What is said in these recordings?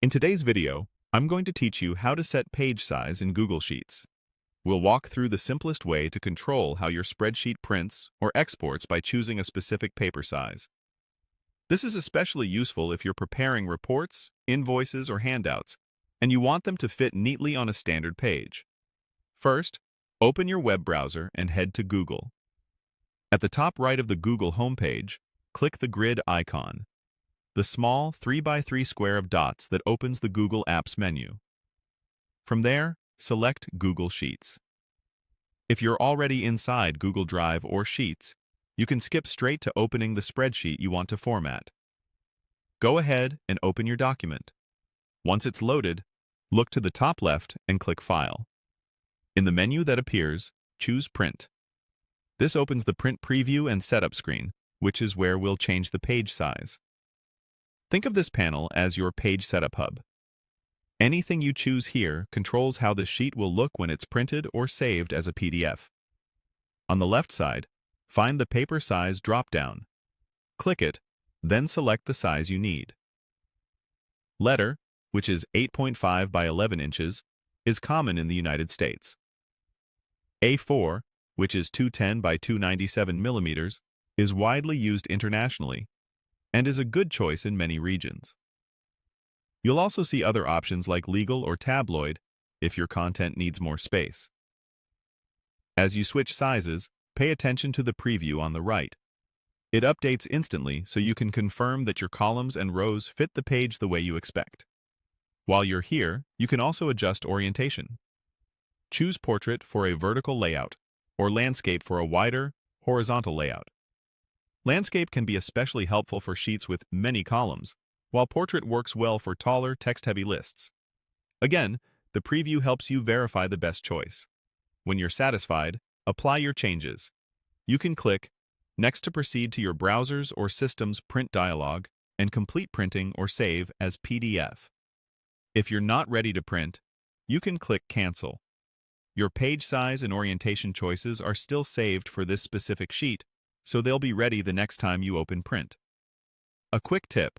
In today's video, I'm going to teach you how to set page size in Google Sheets. We'll walk through the simplest way to control how your spreadsheet prints or exports by choosing a specific paper size. This is especially useful if you're preparing reports, invoices, or handouts, and you want them to fit neatly on a standard page. First, open your web browser and head to Google. At the top right of the Google homepage, click the grid icon, the small 3x3 square of dots that opens the Google Apps menu. From there, select Google Sheets. If you're already inside Google Drive or Sheets, you can skip straight to opening the spreadsheet you want to format. Go ahead and open your document. Once it's loaded, look to the top left and click File. In the menu that appears, choose Print. This opens the print preview and setup screen, which is where we'll change the page size. Think of this panel as your page setup hub. Anything you choose here controls how the sheet will look when it's printed or saved as a PDF. On the left side, find the paper size drop-down. Click it, then select the size you need. Letter, which is 8.5 by 11 inches, is common in the United States. A4, which is 210 by 297 millimeters, is widely used internationally and is a good choice in many regions. You'll also see other options like legal or tabloid if your content needs more space. As you switch sizes, pay attention to the preview on the right. It updates instantly so you can confirm that your columns and rows fit the page the way you expect. While you're here, you can also adjust orientation. Choose Portrait for a vertical layout or Landscape for a wider, horizontal layout. Landscape can be especially helpful for sheets with many columns, while Portrait works well for taller, text-heavy lists. Again, the preview helps you verify the best choice. When you're satisfied, apply your changes. You can click Next to proceed to your browser's or system's print dialog and complete printing or save as PDF. If you're not ready to print, you can click Cancel. Your page size and orientation choices are still saved for this specific sheet, so they'll be ready the next time you open print. A quick tip: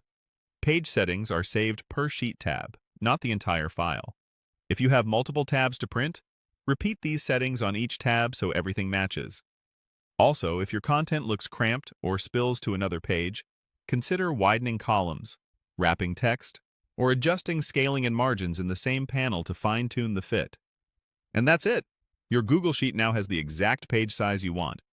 page settings are saved per sheet tab, not the entire file. If you have multiple tabs to print, repeat these settings on each tab so everything matches. Also, if your content looks cramped or spills to another page, consider widening columns, wrapping text, or adjusting scaling and margins in the same panel to fine-tune the fit. And that's it! Your Google Sheet now has the exact page size you want.